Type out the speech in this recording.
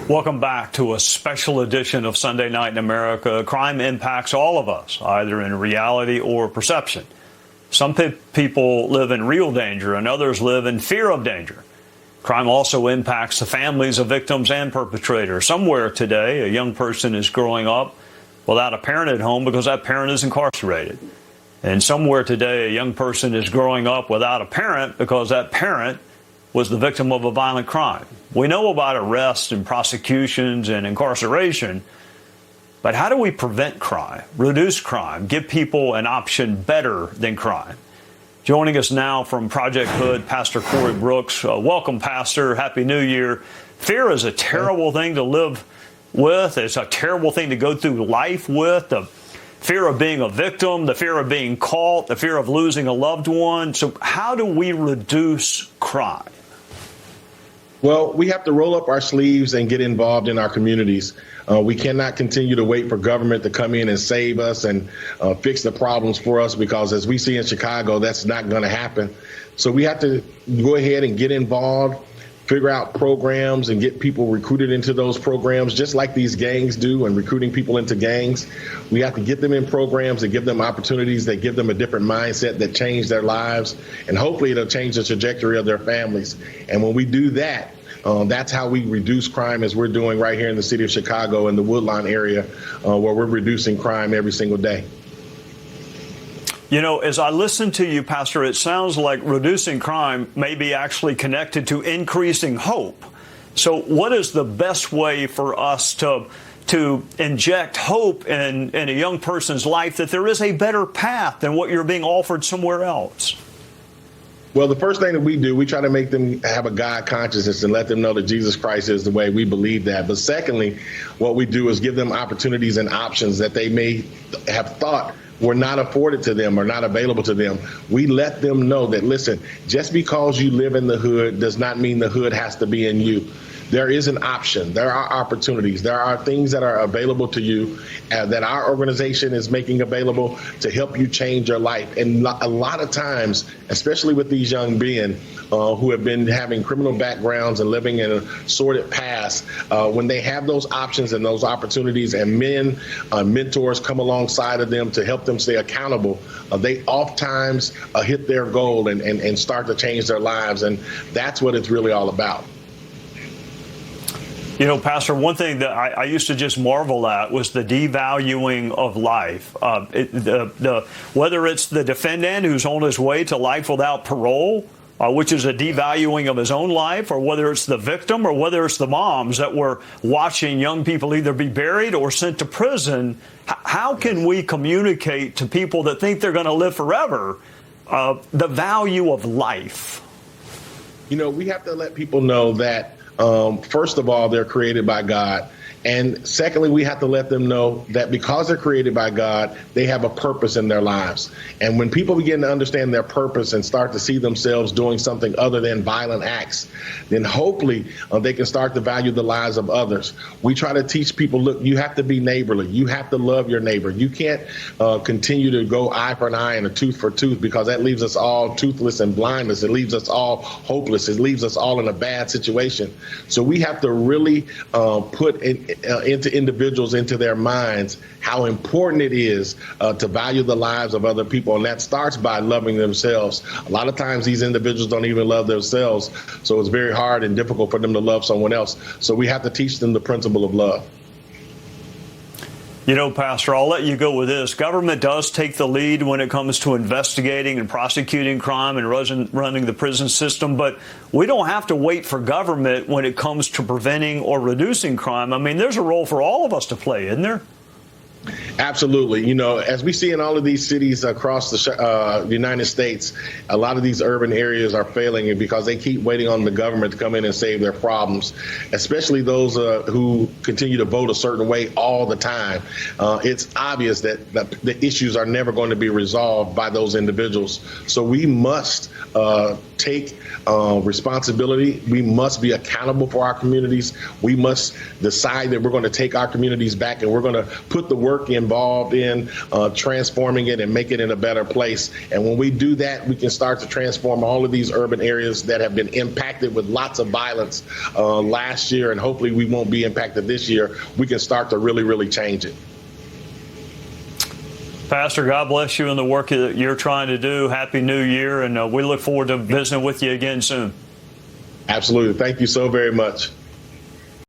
Welcome back to a special edition of Sunday Night in America. Crime impacts all of us, either in reality or perception. Some people live in real danger and others live in fear of danger. Crime also impacts the families of victims and perpetrators. Somewhere today, a young person is growing up without a parent at home because that parent is incarcerated. And somewhere today, a young person is growing up without a parent because that parent was the victim of a violent crime. We know about arrests and prosecutions and incarceration, but how do we prevent crime, reduce crime, give people an option better than crime? Joining us now from Project H.O.O.D, Pastor Corey Brooks. Welcome, Pastor. Happy New Year. Fear is a terrible thing to live with. It's a terrible thing to go through life with. The fear of being a victim, the fear of being caught, the fear of losing a loved one. So how do we reduce crime? Well, we have to roll up our sleeves and get involved in our communities. We cannot continue to wait for government to come in and save us and fix the problems for us, because as we see in Chicago, that's not going to happen. So we have to go ahead and get involved, figure out programs and get people recruited into those programs, just like these gangs do and recruiting people into gangs. We have to get them in programs and give them opportunities that give them a different mindset, that change their lives, and hopefully it'll change the trajectory of their families. And when we do that, that's how we reduce crime, as we're doing right here in the city of Chicago in the Woodlawn area, where we're reducing crime every single day. You know, as I listen to you, Pastor, it sounds like reducing crime may be actually connected to increasing hope. So what is the best way for us to inject hope in a young person's life that there is a better path than what you're being offered somewhere else? Well, the first thing that we do, we try to make them have a God consciousness and let them know that Jesus Christ is the way. We believe that. But secondly, what we do is give them opportunities and options that they may have thought were not afforded to them or not available to them. We let them know that, listen, just because you live in the hood does not mean the hood has to be in you. There is an option. There are opportunities. There are things that are available to you that our organization is making available to help you change your life. And a lot of times, especially with these young men who have been having criminal backgrounds and living in a sordid past, when they have those options and those opportunities and mentors come alongside of them to help them stay accountable, they oftentimes hit their goal and start to change their lives. And that's what it's really all about. You know, Pastor, one thing that I used to just marvel at was the devaluing of life. Whether it's the defendant who's on his way to life without parole, which is a devaluing of his own life, or whether it's the victim, or whether it's the moms that were watching young people either be buried or sent to prison. How can we communicate to people that think they're going to live forever the value of life? You know, we have to let people know that first of all, they're created by God. And secondly, we have to let them know that because they're created by God, they have a purpose in their lives. And when people begin to understand their purpose and start to see themselves doing something other than violent acts, then hopefully they can start to value the lives of others. We try to teach people, look, you have to be neighborly. You have to love your neighbor. You can't continue to go eye for an eye and a tooth for tooth, because that leaves us all toothless and blindless. It leaves us all hopeless. It leaves us all in a bad situation. So we have to really put into individuals, into their minds, how important it is to value the lives of other people. And that starts by loving themselves. A lot of times these individuals don't even love themselves, so it's very hard and difficult for them to love someone else. So we have to teach them the principle of love. You know, Pastor, I'll let you go with this. Government does take the lead when it comes to investigating and prosecuting crime and running the prison system, but we don't have to wait for government when it comes to preventing or reducing crime. I mean, there's a role for all of us to play, isn't there? Absolutely. You know, as we see in all of these cities across the United States, a lot of these urban areas are failing because they keep waiting on the government to come in and save their problems, especially those who continue to vote a certain way all the time. It's obvious that the issues are never going to be resolved by those individuals. So we must take responsibility. We must be accountable for our communities. We must decide that we're going to take our communities back, and we're going to put the work in involved in transforming it and making it a better place. And when we do that, we can start to transform all of these urban areas that have been impacted with lots of violence last year, and hopefully we won't be impacted this year. We can start to really, really change it. Pastor, God bless you in the work that you're trying to do. Happy New Year, and we look forward to visiting with you again soon. Absolutely. Thank you so very much.